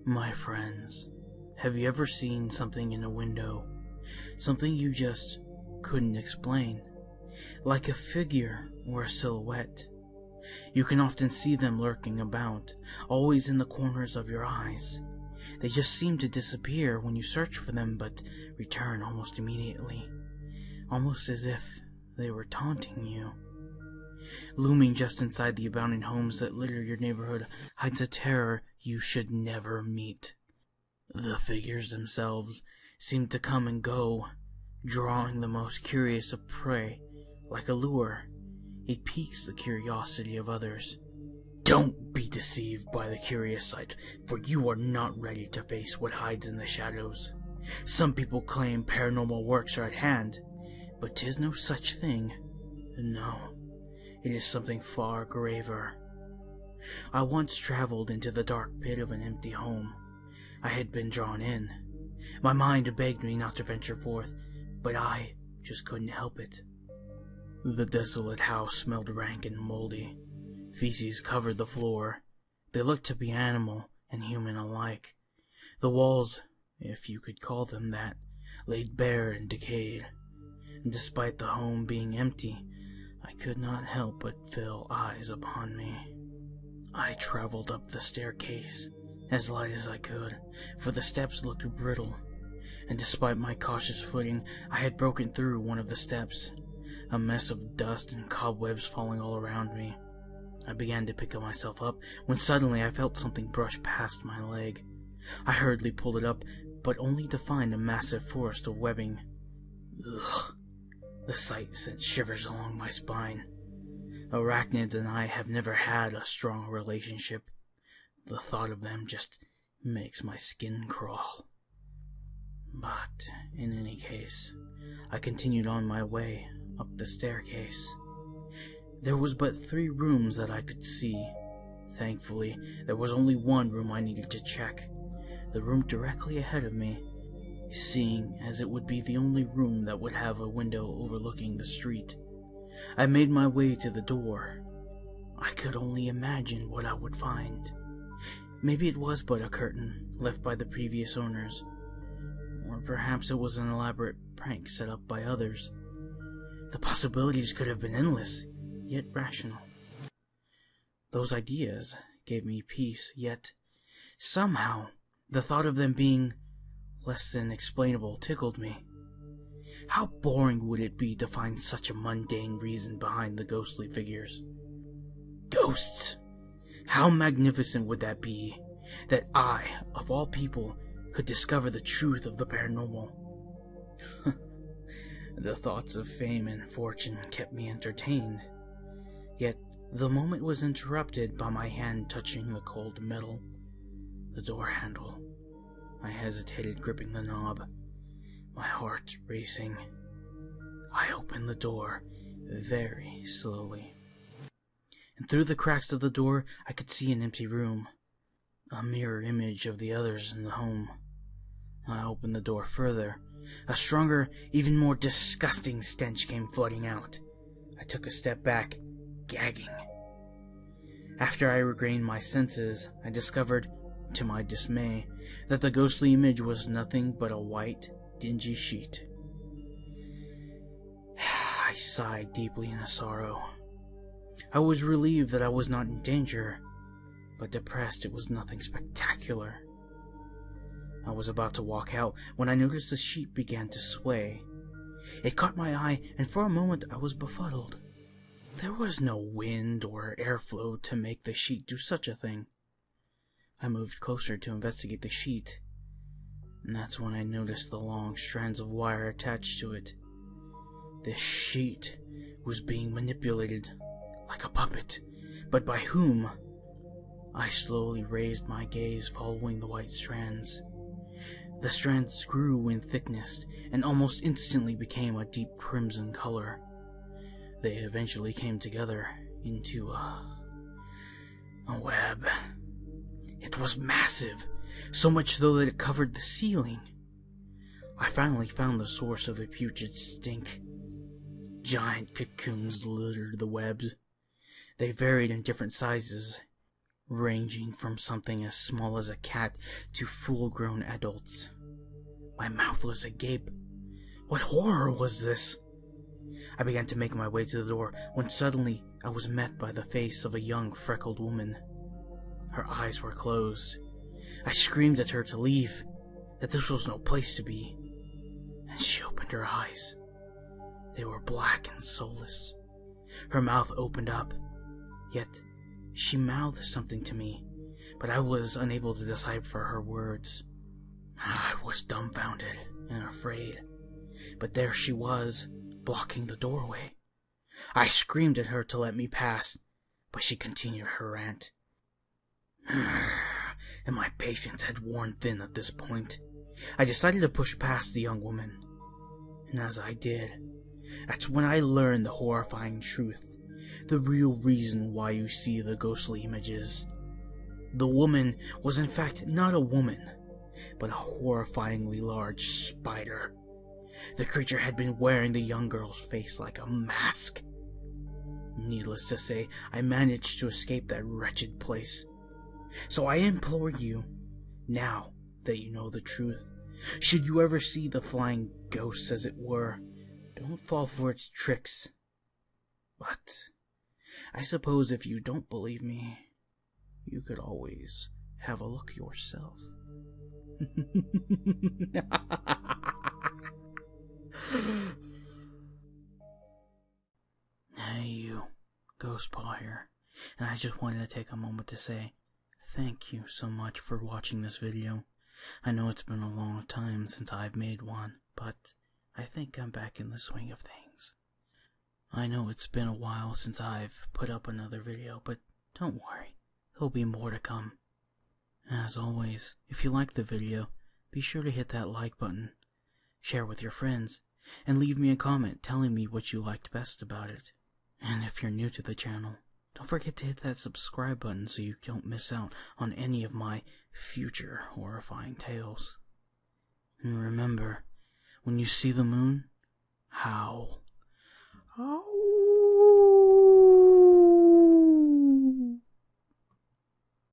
My friends, have you ever seen something in a window? Something you just couldn't explain? Like a figure or a silhouette. You can often see them lurking about, always in the corners of your eyes. They just seem to disappear when you search for them, but return almost immediately. Almost as if they were taunting you. Looming just inside the abounding homes that litter your neighborhood hides a terror you should never meet. The figures themselves seem to come and go, drawing the most curious of prey. Like a lure, it piques the curiosity of others. Don't be deceived by the curious sight, for you are not ready to face what hides in the shadows. Some people claim paranormal works are at hand, but 'tis no such thing. No, it is something far graver. I once traveled into the dark pit of an empty home. I had been drawn in. My mind begged me not to venture forth, but I just couldn't help it. The desolate house smelled rank and moldy. Feces covered the floor. They looked to be animal and human alike. The walls, if you could call them that, laid bare and decayed. And despite the home being empty, I could not help but feel eyes upon me. I traveled up the staircase, as light as I could, for the steps looked brittle, and despite my cautious footing, I had broken through one of the steps, a mess of dust and cobwebs falling all around me. I began to pick myself up, when suddenly I felt something brush past my leg. I hurriedly pulled it up, but only to find a massive forest of webbing. Ugh! The sight sent shivers along my spine. Arachnids and I have never had a strong relationship. The thought of them just makes my skin crawl. But, in any case, I continued on my way up the staircase. There was but 3 rooms that I could see. Thankfully, there was only one room I needed to check, the room directly ahead of me, seeing as it would be the only room that would have a window overlooking the street. I made my way to the door. I could only imagine what I would find. Maybe it was but a curtain left by the previous owners, or perhaps it was an elaborate prank set up by others. The possibilities could have been endless, yet rational. Those ideas gave me peace, yet somehow the thought of them being less than explainable tickled me. How boring would it be to find such a mundane reason behind the ghostly figures? Ghosts! How magnificent would that be, that I, of all people, could discover the truth of the paranormal. The thoughts of fame and fortune kept me entertained, yet the moment was interrupted by my hand touching the cold metal, the door handle. I hesitated, gripping the knob, my heart racing. I opened the door very slowly, and through the cracks of the door I could see an empty room, a mirror image of the others in the home. I opened the door further. A stronger, even more disgusting stench came flooding out. I took a step back, gagging. After I regained my senses, I discovered, to my dismay, that the ghostly image was nothing but a white, dingy sheet. I sighed deeply in sorrow. I was relieved that I was not in danger, but depressed it was nothing spectacular. I was about to walk out when I noticed the sheet began to sway. It caught my eye, and for a moment I was befuddled. There was no wind or airflow to make the sheet do such a thing. I moved closer to investigate the sheet, and that's when I noticed the long strands of wire attached to it. This sheet was being manipulated like a puppet, but by whom? I slowly raised my gaze, following the white strands. The strands grew in thickness and almost instantly became a deep crimson color. They eventually came together into a web. It was massive, so much so that it covered the ceiling. I finally found the source of the putrid stink. Giant cocoons littered the webs. They varied in different sizes, ranging from something as small as a cat to full-grown adults. My mouth was agape. What horror was this? I began to make my way to the door when suddenly I was met by the face of a young, freckled woman. Her eyes were closed. I screamed at her to leave, that this was no place to be. And she opened her eyes. They were black and soulless. Her mouth opened up, yet she mouthed something to me, but I was unable to decipher her words. I was dumbfounded and afraid, but there she was, blocking the doorway. I screamed at her to let me pass, but she continued her rant. And my patience had worn thin at this point. I decided to push past the young woman, and as I did, that's when I learned the horrifying truth, the real reason why you see the ghostly images. The woman was in fact not a woman, but a horrifyingly large spider. The creature had been wearing the young girl's face like a mask. Needless to say, I managed to escape that wretched place. So I implore you, now that you know the truth, should you ever see the flying ghosts, as it were, don't fall for its tricks. But I suppose if you don't believe me, you could always have a look yourself. Hey you, Ghostpaw here, and I just wanted to take a moment to say thank you so much for watching this video. I know it's been a long time since I've made one, but I think I'm back in the swing of things. I know it's been a while since I've put up another video, but don't worry, there'll be more to come. As always, if you liked the video, be sure to hit that like button, share with your friends, and leave me a comment telling me what you liked best about it. And if you're new to the channel, don't forget to hit that subscribe button so you don't miss out on any of my future horrifying tales. And remember, when you see the moon, howl. Oh.